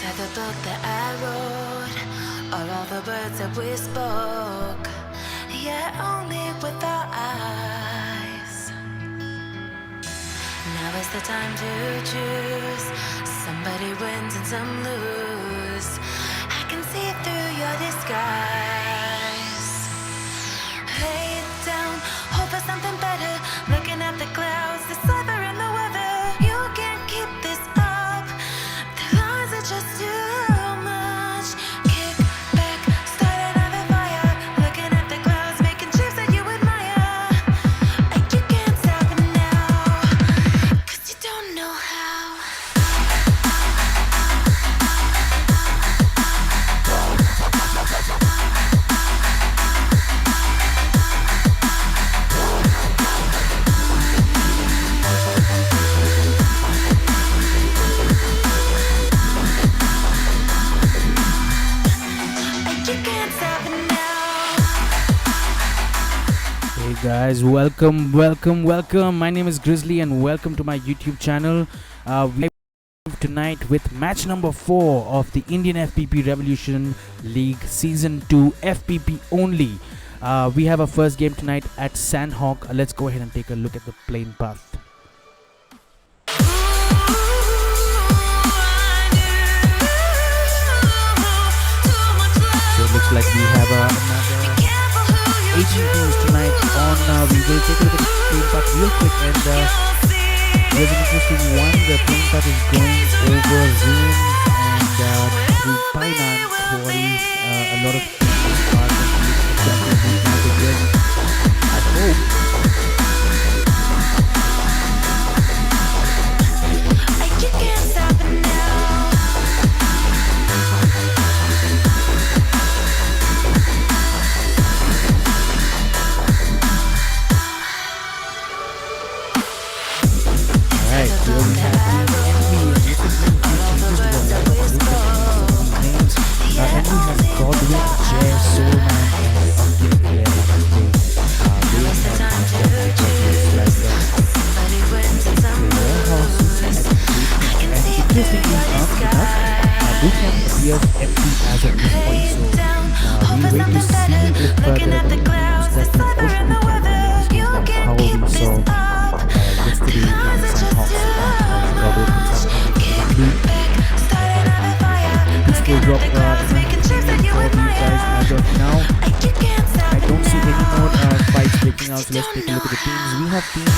Inside the book that I wrote are all the words that we spoke, yet only with our eyes. Now is the time to choose. Somebody wins and some lose. I can see through your disguise. Lay it down, hope for something better. Looking at the clouds, the cyber and the weather. You can't keep this up. The lies are just too much. Kick back, start another fire. Looking at the clouds, making shapes that you admire. You can't stop it now, 'cause you don't know how. Hey guys, welcome. My name is Grizzly and welcome to my YouTube channel. We are tonight with match number 4 of the Indian FPP Revolution League Season 2 FPP only. We have our first game tonight at Sanhok. Let's go ahead and take a look at the playing path. So it looks like we have another 18 teams tonight on. We will take a look at the playing path real quick, and there's an interesting one. The playing path is going over Zoom and through Binance Quarries. A lot of teams are going to look at again. I hope. You can't stop it now. Alright, here we have Envy has Godwin, Jay, Soulman, and Pumpkin Claire. Interestingly enough, Bootcamp appears empty as of this point, so we wait to see if they're going to use that to push Bootcamp, like how we saw yesterday in Sanhok. This will drop for you guys as of now. I don't see any more fights breaking out, so let's take a look at the teams. We have team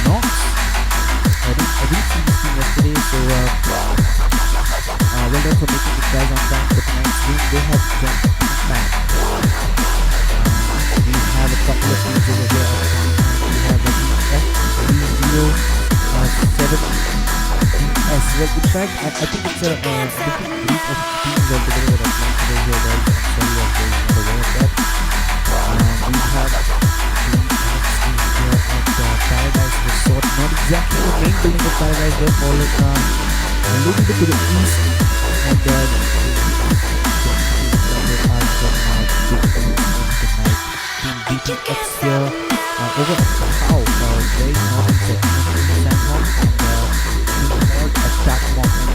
Nox. I didn't see this team yesterday, so well done for making it guys on time for tonight's game. They have jumped back. We have a couple of teams over here. We have a team F307 as well. In fact, I think it's a different group of teams altogether that are playing today here, guys. I'm sorry if I was not aware of that. We have team NXT here at Paradise Resort. Not exactly the main building of Paradise, they're falling a little bit to the east, and Team DTX here over how very northern section of Sanhok, and more attack moment.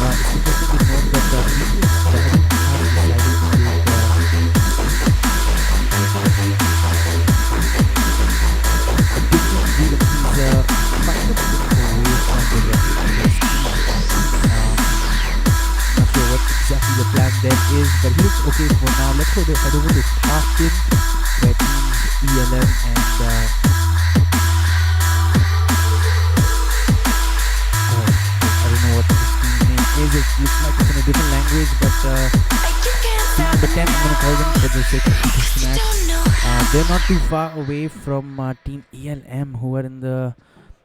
It's interesting to note that the DTX have decided to take a different view of these kind of away from the rest. Not sure what exactly the plan there is, but he looks okay for now. Let's go head over to Austin, where teams ELM and I don't know what this team name is. It looks like it's in a different language, but team number 10, I'm going to call them for the sake of this match. They're not too far away from team ELM, who are in the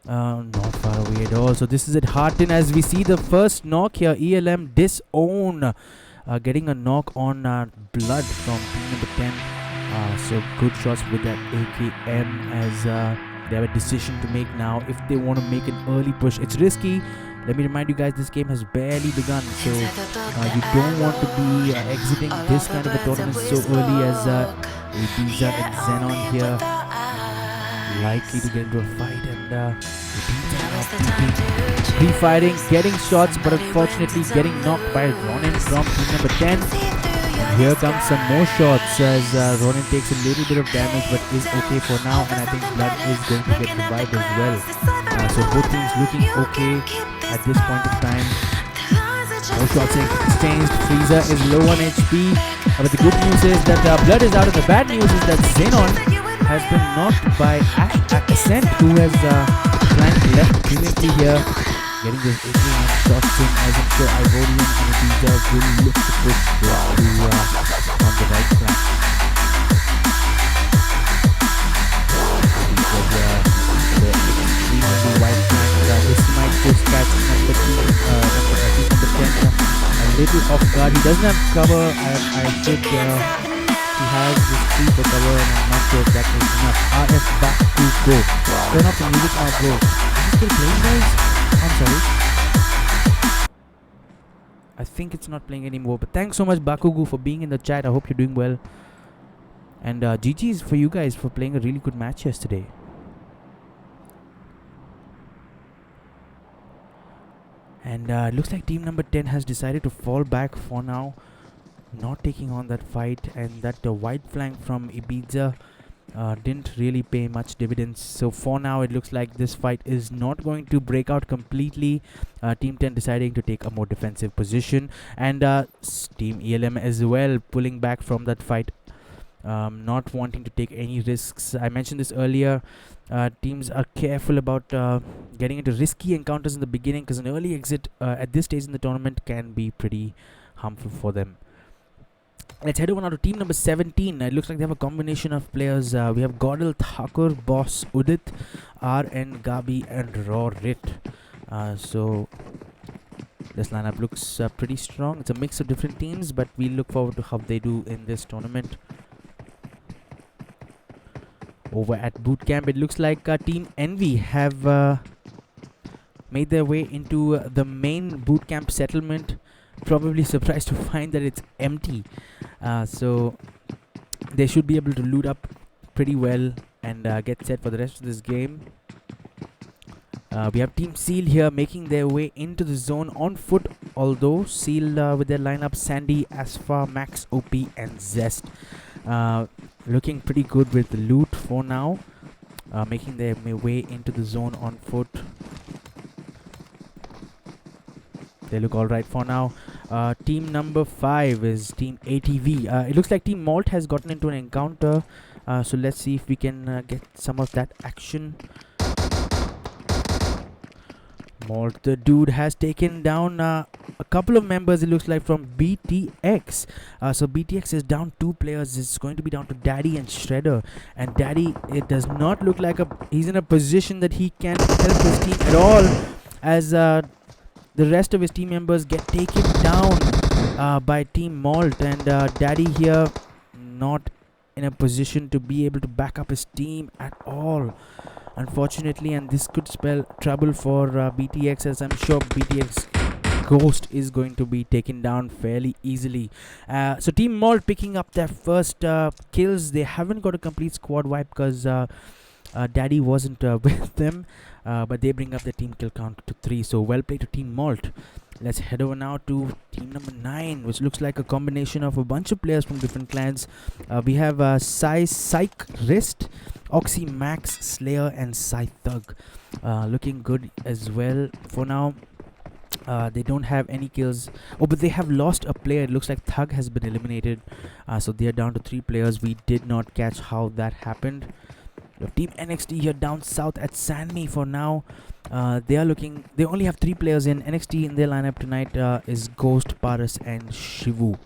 not far away at all. So this is at Hartin as we see the first knock here. ELM disown, getting a knock on Blood from team number 10. So good shots with that AKM as they have a decision to make now if they want to make an early push. It's risky. Let me remind you guys, this game has barely begun, so you don't want to be exiting this kind of a tournament so early, as Ibiza and Xenon here likely to get into a fight, and the teams are now keeping pre-firing, getting shots, but unfortunately getting knocked by Ronin from team number 10. And here comes some more shots as Ronin takes a little bit of damage but is okay for now, and I think Blood is going to get revived as well. So both teams looking okay at this point in time. No shots exchanged. Frieza is low on HP. But the good news is that Blood is out, and the bad news is that Xenon has been knocked by Ascent, who has flanked left brilliantly here, getting this 89 shots in, as I'm sure Ivorian and Ibiza will look to push Blood to on the right flank. The white flank. This might just catch number 10 a little off guard. He doesn't have cover. I think he has this tree for cover, and I'm not sure if that is enough. RF back to go. Turn off the music now, bro. Is it still playing, guys? I'm sorry. I think it's not playing anymore. But thanks so much, Bakugu, for being in the chat. I hope you're doing well. And GG's for you guys for playing a really good match yesterday. And it looks like team number 10 has decided to fall back for now, not taking on that fight, and that wide flank from Ibiza didn't really pay much dividends. So for now it looks like this fight is not going to break out completely. Team 10 deciding to take a more defensive position, and Team ELM as well pulling back from that fight, not wanting to take any risks. I mentioned this earlier. Teams are careful about getting into risky encounters in the beginning, because an early exit at this stage in the tournament can be pretty harmful for them. Let's head over now to team number 17. It looks like they have a combination of players. We have Godel, Thakur, Boss, Udit, RN, Gabi, and Rorit. So this lineup looks pretty strong. It's a mix of different teams, but we look forward to how they do in this tournament. Over at Bootcamp, it looks like Team Envy have made their way into the main Bootcamp settlement. Probably surprised to find that it's empty. So they should be able to loot up pretty well and get set for the rest of this game. We have Team Seal here making their way into the zone on foot, although Seal with their lineup Sandy, Asfa, Max, OP, and Zest. Looking pretty good with the loot for now, making their way into the zone on foot. They look alright for now. Team number 5 is Team ATV. It looks like Team Malt has gotten into an encounter, so let's see if we can get some of that action. Malt, the dude, has taken down a couple of members, it looks like, from BTX. So BTX is down 2 players. It's going to be down to Daddy and Shredder. And Daddy, it does not look like he's in a position that he can help his team at all, as the rest of his team members get taken down by Team Malt. And Daddy here not in a position to be able to back up his team at all, unfortunately, and this could spell trouble for BTX, as I'm sure BTX Ghost is going to be taken down fairly easily. So Team Malt picking up their first kills. They haven't got a complete squad wipe because Daddy wasn't with them, but they bring up the team kill count to 3. So well played to Team Malt. Let's head over now to team number 9, which looks like a combination of a bunch of players from different clans. We have Psych Wrist, Oxy Max, Slayer, and Psy Thug. Looking good as well for now. They don't have any kills. Oh, but they have lost a player. It looks like Thug has been eliminated. So they are down to 3 players. We did not catch how that happened. Team NXT here down south at Sanmi for now. They only have 3 players in. NXT in their lineup tonight is Ghost, Paras, and Shivu.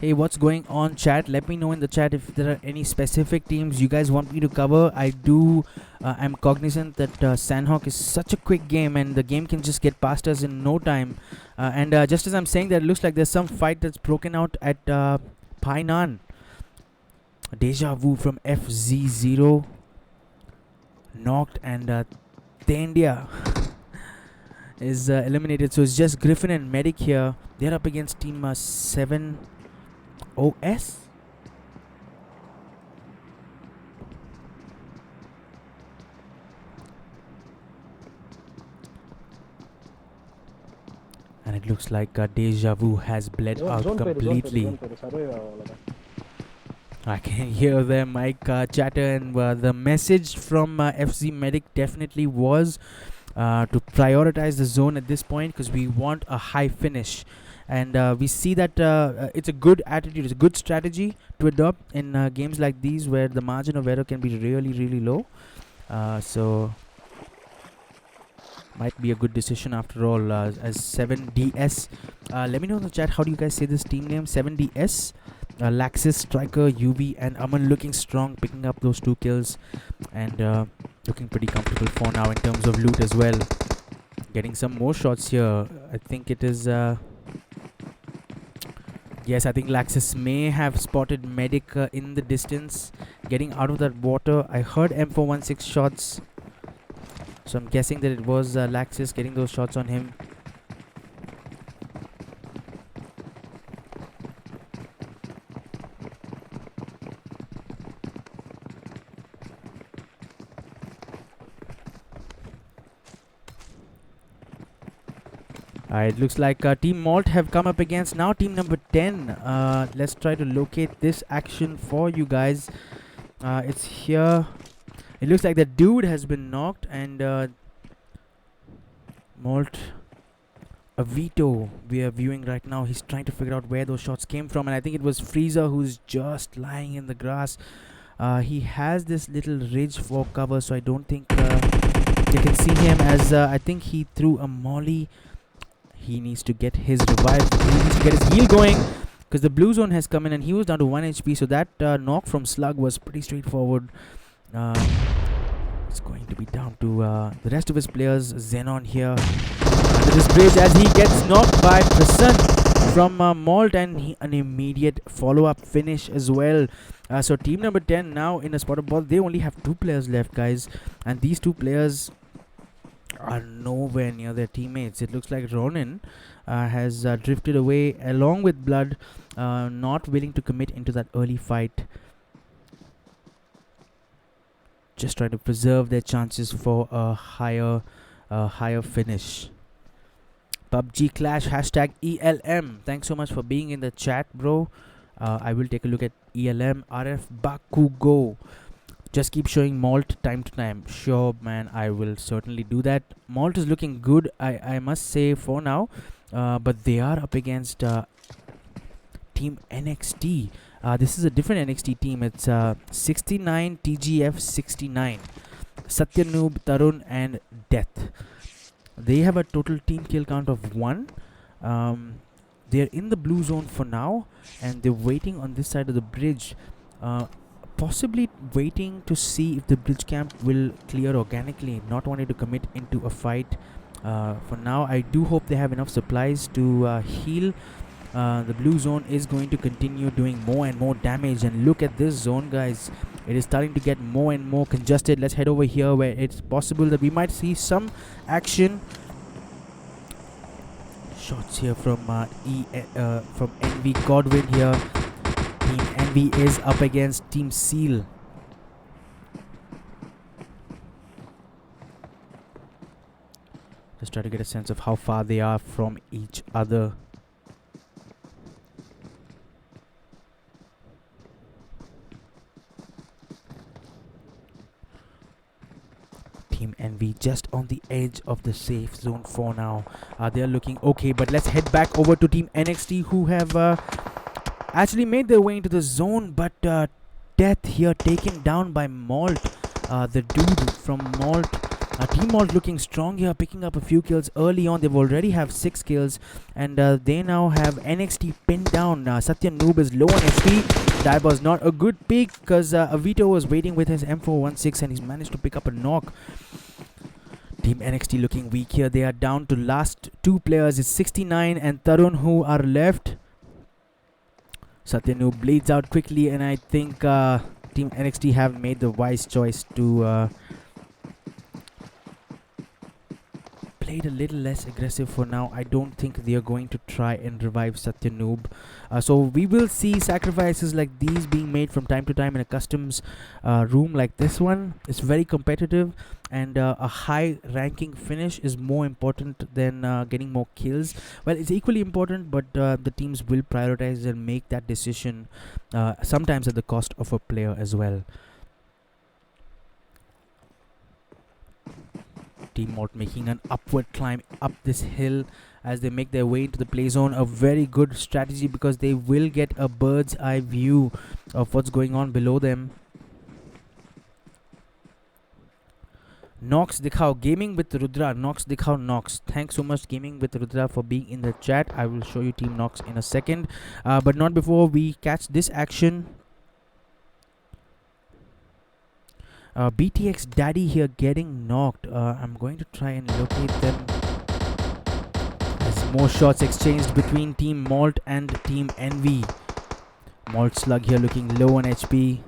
Hey, what's going on, chat? Let me know in the chat if there are any specific teams you guys want me to cover. I'm cognizant that Sanhok is such a quick game, and the game can just get past us in no time. And just as I'm saying that, it looks like there's some fight that's broken out at Painan. Deja Vu from FZ0 knocked, and Tendia is eliminated. So it's just Griffin and Medic here. They're up against Team 7 OS. And it looks like Deja Vu has bled out completely. I can hear their mic chatter, and the message from FC Medic definitely was to prioritize the zone at this point, because we want a high finish. And we see that it's a good attitude, it's a good strategy to adopt in games like these where the margin of error can be really, really low. So might be a good decision after all, as 7DS. Let me know in the chat, how do you guys say this team name? 7DS. Laxis, Striker, UV, and Aman looking strong, picking up those 2 kills, and looking pretty comfortable for now in terms of loot as well. Getting some more shots here. I think it is... yes, I think Laxis may have spotted Medic in the distance, getting out of that water. I heard M416 shots, so I'm guessing that it was Laxis getting those shots on him. It looks like Team Malt have come up against now team number 10. Let's try to locate this action for you guys. It's here. It looks like the dude has been knocked, and Malt, Avito, we are viewing right now. He's trying to figure out where those shots came from, and I think it was Freezer who's just lying in the grass. He has this little ridge for cover, so I don't think you can see him, as I think he threw a molly. He needs to get his revive. He needs to get his heal going, because the blue zone has come in and he was down to 1 HP. So that knock from Slug was pretty straightforward. It's going to be down to the rest of his players. Xenon here under this bridge as he gets knocked by Prasann from Malt, and an immediate follow-up finish as well. So team number 10 now in a spot of ball. They only have 2 players left, guys, and these 2 players are nowhere near their teammates. It looks like Ronin has drifted away along with Blood, not willing to commit into that early fight, just trying to preserve their chances for a higher finish. PUBG Clash hashtag ELM. Thanks so much for being in the chat, bro. I will take a look at ELM. RF Bakugo, just keep showing Malt time to time. Sure, man, I will certainly do that. Malt is looking good, I must say, for now. But they are up against Team NXT. This is a different NXT team. It's 69 TGF 69. Satyanoob, Tarun, and Death. They have a total team kill count of 1. They're in the blue zone for now, and they're waiting on this side of the bridge. Possibly waiting to see if the bridge camp will clear organically, not wanting to commit into a fight. For now, I do hope they have enough supplies to heal. The blue zone is going to continue doing more and more damage, and look at this zone, guys. It is starting to get more and more congested. Let's head over here where it's possible that we might see some action. Shots here from from NV Godwin here. Team Envy is up against Team Seal. Just try to get a sense of how far they are from each other. Team Envy just on the edge of the safe zone for now. They're looking okay, but let's head back over to Team NXT, who have actually made their way into the zone, but Death here taken down by Malt, the dude from Malt. Team Malt looking strong here, picking up a few kills early on. They've already have 6 kills, and they now have NXT pinned down. Satyanoob is low on HP. That was not a good pick, because Avito was waiting with his M416 and he's managed to pick up a knock. Team NXT looking weak here. They are down to last 2 players. It's 69 and Tarun who are left. Satyanoob bleeds out quickly, and I think Team NXT have made the wise choice to play played a little less aggressive for now. I don't think they are going to try and revive Satyanoob. So we will see sacrifices like these being made from time to time in a customs room like this one. It's very competitive, and a high ranking finish is more important than getting more kills. Well, it's equally important, but the teams will prioritize and make that decision sometimes at the cost of a player as well. Team Malt making an upward climb up this hill as they make their way into the play zone. A very good strategy because they will get a bird's eye view of what's going on below them. Nox Dikhao Gaming with Rudra. Nox Dikhao Nox. Thanks so much, Gaming with Rudra, for being in the chat. I will show you Team Nox in a second, but not before we catch this action. BTX Daddy here getting knocked. I'm going to try and locate them as more shots exchanged between Team Malt and Team Envy. Malt Slug here looking low on HP.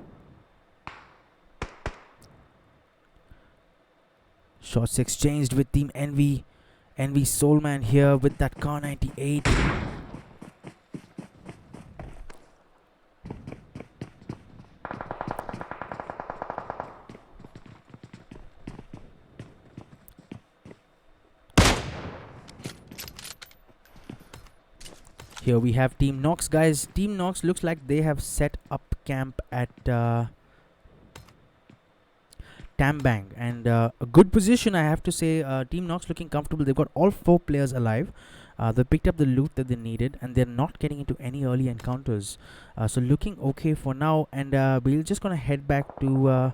Shots exchanged with Team Envy. Envy Soulman here with that Car 98. Here we have Team Nox, guys. Team Nox looks like they have set up camp at Tambang, and a good position, I have to say. Team Nox looking comfortable. They've got all 4 players alive. They picked up the loot that they needed, and they're not getting into any early encounters. So looking okay for now, and we're just gonna head back to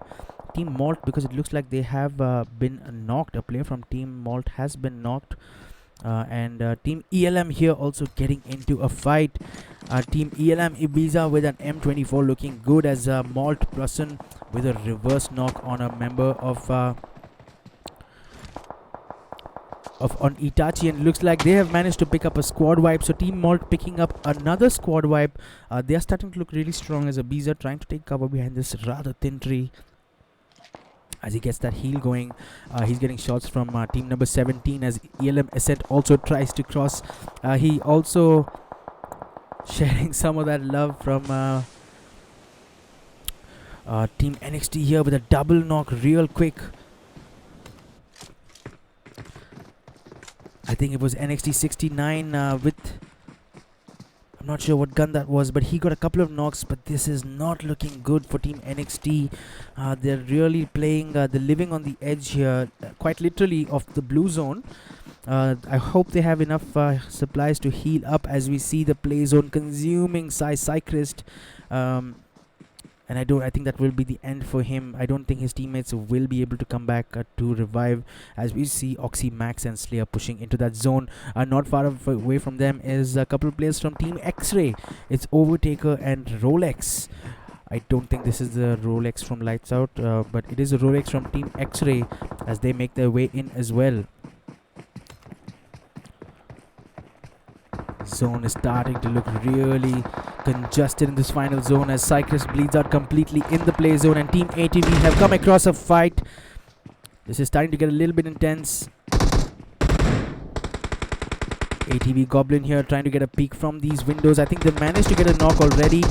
Team Malt because it looks like they have been knocked. A player from Team Malt has been knocked. And Team ELM here also getting into a fight. Team ELM Ibiza with an M24 looking good as Malt Plussen with a reverse knock on a member of on Itachi, and looks like they have managed to pick up a squad wipe. So Team Malt picking up another squad wipe. They are starting to look really strong as Ibiza trying to take cover behind this rather thin tree. As he gets that heal going, he's getting shots from team number 17 as ELM Ascent also tries to cross. He also sharing some of that love from Team NXT here with a double knock real quick. I think it was NXT 69 with... I'm not sure what gun that was, but he got a couple of knocks, but this is not looking good for Team NXT. They're really playing the living on the edge here, quite literally, of the blue zone. I hope they have enough supplies to heal up as we see the play zone consuming Cyclist. And I think that will be the end for him. I don't think his teammates will be able to come back to revive, as we see Oxy, Max and Slayer pushing into that zone. Not far away from them is a couple of players from Team X-Ray. It's Overtaker and Rolex. I don't think this is the Rolex from Lights Out, but it is a Rolex from Team X-Ray as they make their way in as well. Zone is starting to look really congested in this final zone as Cyclist bleeds out completely in the play zone, and Team ATV have come across a fight. This is starting to get a little bit intense. ATV Goblin here trying to get a peek from these windows. I think they managed to get a knock already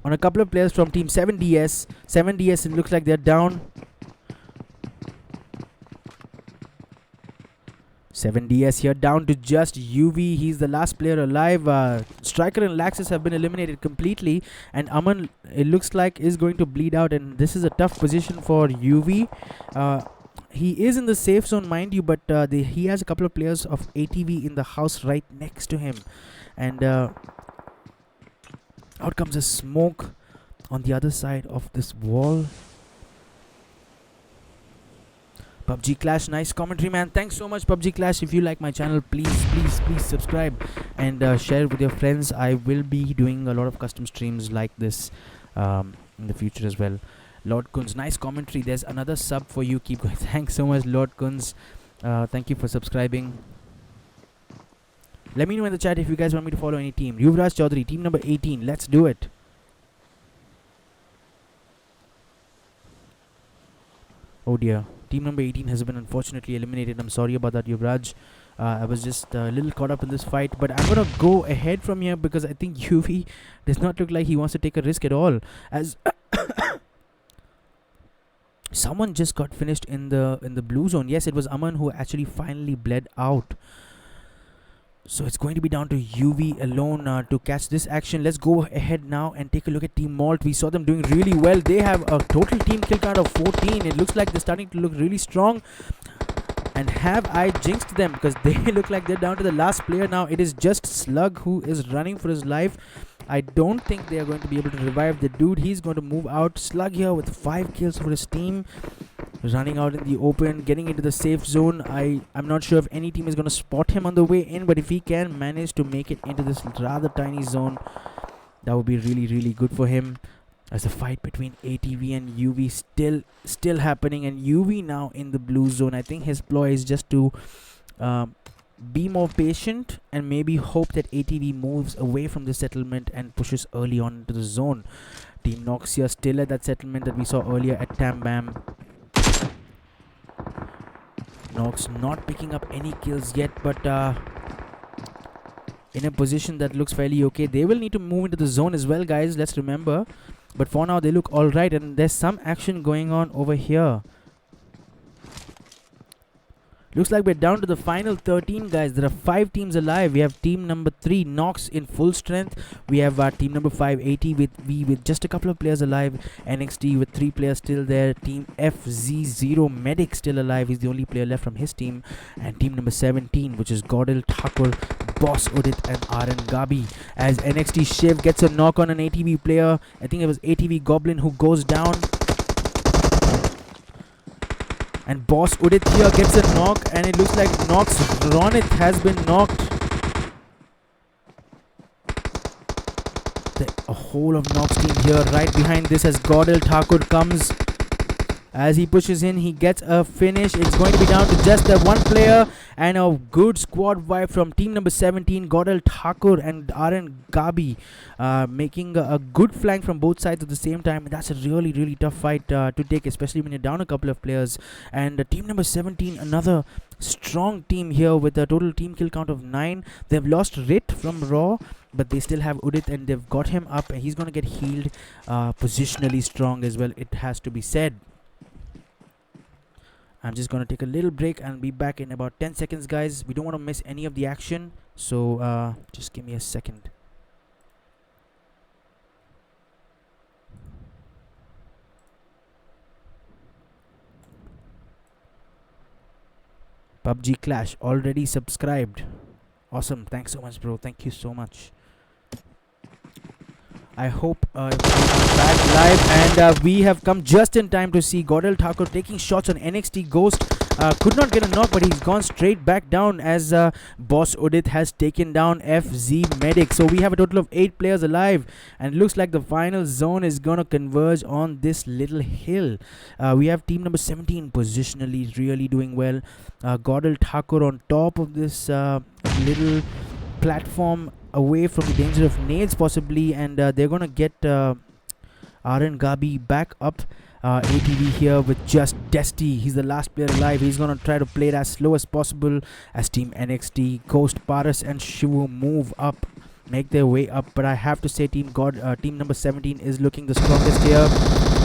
on a couple of players from Team 7DS. 7DS, it looks like they're down. 7DS here down to just UV. He's the last player alive. Striker and Laxus have been eliminated completely, and Aman, it looks like, is going to bleed out, and this is a tough position for UV. He is in the safe zone, mind you, but he has a couple of players of ATV in the house right next to him, and out comes a smoke on the other side of this wall. PUBG Clash, nice commentary, man. Thanks so much, PUBG Clash. If you like my channel, please subscribe and share it with your friends. I will be doing a lot of custom streams like this in the future as well. Lord Kunz, nice commentary. There's another sub for you. Keep going. Thanks so much, Lord Kunz. Thank you for subscribing. Let me know in the chat if you guys want me to follow any team. Yuvraj Chaudhary, team number 18. Let's do it. Oh dear. Team number 18 has been unfortunately eliminated. I'm sorry about that, Yuvraj. I was just a little caught up in this fight, but I'm gonna go ahead from here because I think UV does not look like he wants to take a risk at all. As someone just got finished in the blue zone. Yes, it was Aman who actually finally bled out. So it's going to be down to UV alone to catch this action. Let's go ahead now and take a look at Team Malt. We saw them doing really well. They have a total team kill count of 14. It looks like they're starting to look really strong. And have I jinxed them? Because they look like they're down to the last player now. It is just Slug who is running for his life. I don't think they are going to be able to revive the dude. He's going to move out. Slug here with 5 kills for his team. Running out in the open, getting into the safe zone. I'm not sure if any team is going to spot him on the way in, but if he can manage to make it into this rather tiny zone, that would be really, really good for him. As the fight between ATV and UV still happening, and UV now in the blue zone. I think his ploy is just to be more patient and maybe hope that ATV moves away from the settlement and pushes early on into the zone. Team Noxia still at that settlement that we saw earlier at Tam Bam. Nox not picking up any kills yet, but in a position that looks fairly okay. They will need to move into the zone as well, guys, let's remember. But for now, they look alright, and there's some action going on over here. Looks like we're down to the final 13, guys. There are 5 teams alive. We have team number 3, Nox, in full strength. We have team number 5, AT, with just a couple of players alive. NXT with 3 players still there. Team FZ0, Medic, still alive. He's the only player left from his team. And team number 17, which is Godel, Thakur, Boss Udit, and RN Gabi. As NXT Shiv gets a knock on an ATV player. I think it was ATV Goblin who goes down. And Boss Udit here gets a knock, and it looks like Nox Ronit has been knocked. A whole of Nox team here right behind this as Godel Thakur comes. As he pushes in, he gets a finish. It's going to be down to just that one player, and a good squad vibe from team number 17, Godel Thakur and RN Gabi, making a good flank from both sides at the same time. And that's a really, really tough fight to take, especially when you're down a couple of players. And team number 17, another strong team here with a total team kill count of 9. They've lost Rit from Raw, but they still have Udit, and they've got him up, and he's going to get healed. Positionally strong as well, it has to be said. I'm just going to take a little break and be back in about 10 seconds, guys. We don't want to miss any of the action, so just give me a second. PUBG Clash already subscribed. Awesome. Thanks so much, bro. Thank you so much. I hope we're back live, and we have come just in time to see Godel Thakur taking shots on NXT Ghost. Could not get a knock, but he's gone straight back down as Boss Udit has taken down FZ Medic. So we have a total of 8 players alive, and it looks like the final zone is going to converge on this little hill. We have team number 17 positionally really doing well. Godel Thakur on top of this little platform, away from the danger of nades possibly, and they're gonna get RN Gabi back up. ATV here with just Desti. He's the last player alive. He's gonna try to play it as slow as possible as team NXT, Ghost, Paras, and Shivu move up, make their way up. But I have to say team number 17 is looking the strongest here.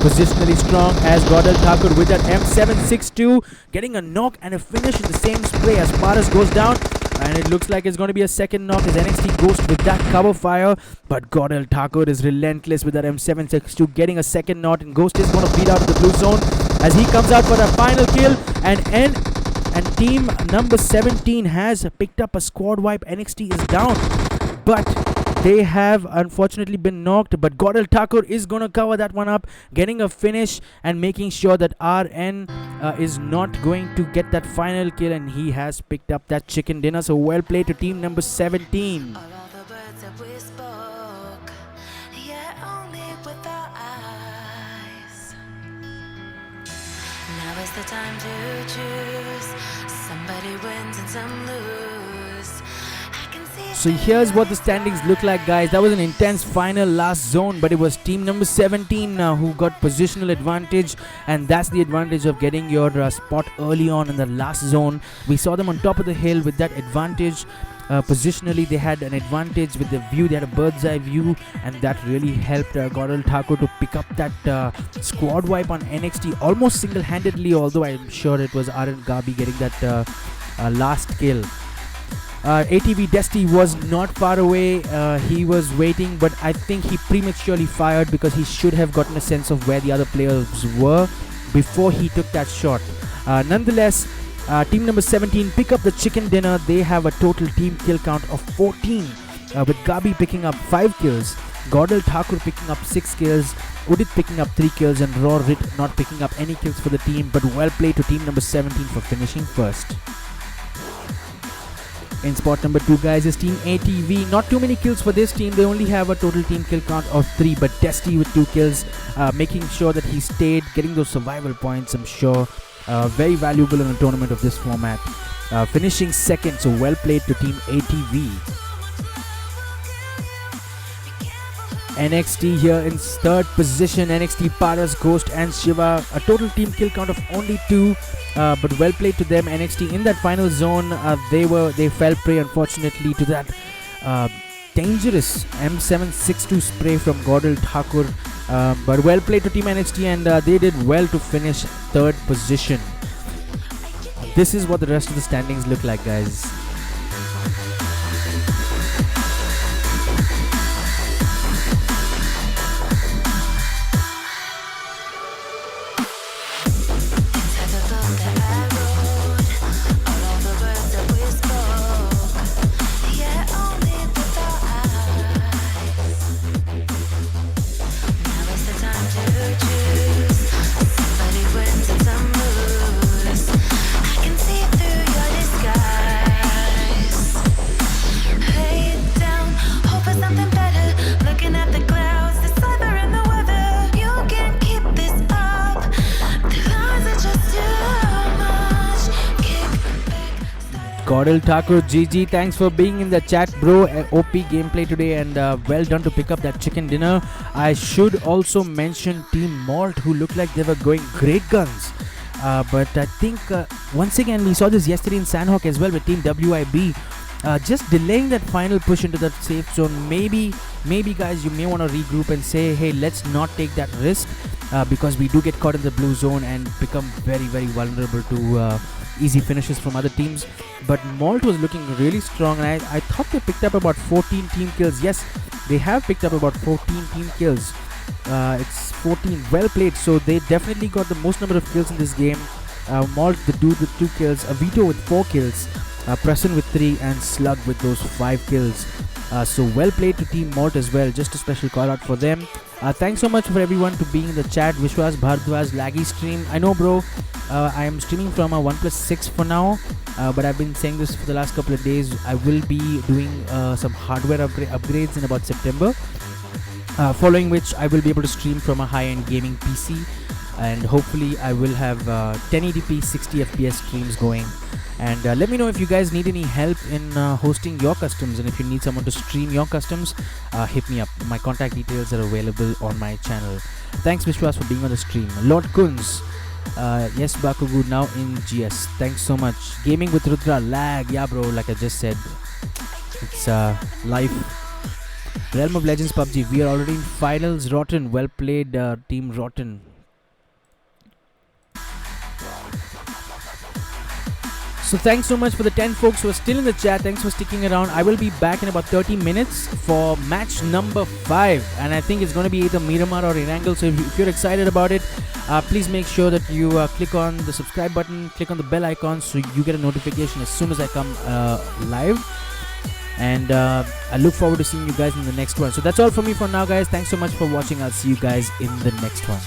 Positionally strong as Godel Thakur with that M762, getting a knock and a finish in the same spray as Paras goes down. And it looks like it's going to be a second knock as NXT Ghost with that cover fire. But Godel Thakur is relentless with that M762, getting a second knock. And Ghost is going to bleed out of the blue zone as he comes out for the final kill. And team number 17 has picked up a squad wipe. NXT is down, but they have unfortunately been knocked. But Godel Thakur is going to cover that one up, getting a finish and making sure that RN is not going to get that final kill, and he has picked up that chicken dinner. So well played to team number 17. All the words that we spoke, yet only with our eyes. Now is the time to choose. Somebody wins and some lose. I can see So here's what the standings look like, guys. That was an intense final last zone, but it was team number 17 who got positional advantage, and that's the advantage of getting your spot early on in the last zone. We saw them on top of the hill with that advantage. Positionally, they had an advantage with the view. They had a bird's eye view, and that really helped Gaurav Thakur to pick up that squad wipe on NXT almost single-handedly, although I'm sure it was Aaron Gabi getting that last kill. ATV Dusty was not far away. He was waiting, but I think he prematurely fired because he should have gotten a sense of where the other players were before he took that shot. Nonetheless, team number 17 pick up the chicken dinner. They have a total team kill count of 14, with Gabi picking up 5 kills, Gaurav Thakur picking up 6 kills, Udit picking up 3 kills, and Raw Rit not picking up any kills for the team, but well played to team number 17 for finishing first. In spot number 2, guys, is team ATV. Not too many kills for this team. They only have a total team kill count of 3, but Testy with 2 kills, making sure that he stayed, getting those survival points, I'm sure. Very valuable in a tournament of this format. Finishing second, so well played to team ATV. NXT here in third position. NXT, Paras, Ghost and Shiva. A total team kill count of only 2, but well played to them. NXT in that final zone, they fell prey unfortunately to that dangerous M762 spray from Gaurav Thakur. But well played to team NXT, and they did well to finish third position. This is what the rest of the standings look like, guys. Gaurav Thakur, GG, thanks for being in the chat, bro. OP gameplay today, and well done to pick up that chicken dinner. I should also mention Team Malt, who looked like they were going great guns. But I think once again we saw this yesterday in Sanhok as well with Team WIB. Just delaying that final push into that safe zone. Maybe guys, you may want to regroup and say, hey, let's not take that risk, because we do get caught in the blue zone and become very, very vulnerable to easy finishes from other teams. But Malt was looking really strong, and I thought they picked up about 14 team kills. Yes, they have picked up about 14 team kills. It's 14, well played. So they definitely got the most number of kills in this game. Malt, the dude with 2 kills, Avito with 4 kills, Prasan with 3, and Slug with those 5 kills. So well played to Team Malt as well. Just a special call out for them. Thanks so much for everyone to being in the chat. Vishwas Bhardwaj, laggy stream. I know, bro. I am streaming from a OnePlus 6 for now, but I've been saying this for the last couple of days. I will be doing some hardware upgrades in about September, following which I will be able to stream from a high-end gaming PC, and hopefully I will have 1080p 60 FPS streams going. And let me know if you guys need any help in hosting your customs, and if you need someone to stream your customs, hit me up. My contact details are available on my channel. Thanks, Vishwas, for being on the stream. Lord Kunz, yes, Bakugu, now in GS. Thanks so much. Gaming with Rudra, lag. Yeah, bro, like I just said, it's life. Realm of Legends PUBG, we are already in finals. Rotten, well played, Team Rotten. So thanks so much for the 10 folks who are still in the chat. Thanks for sticking around. I will be back in about 30 minutes for match number 5, and I think it's going to be either Miramar or Erangel. So if you're excited about it, please make sure that you click on the subscribe button, click on the bell icon, so you get a notification as soon as I come live. And I look forward to seeing you guys in the next one. So that's all from me for now, guys. Thanks so much for watching. I'll see you guys in the next one.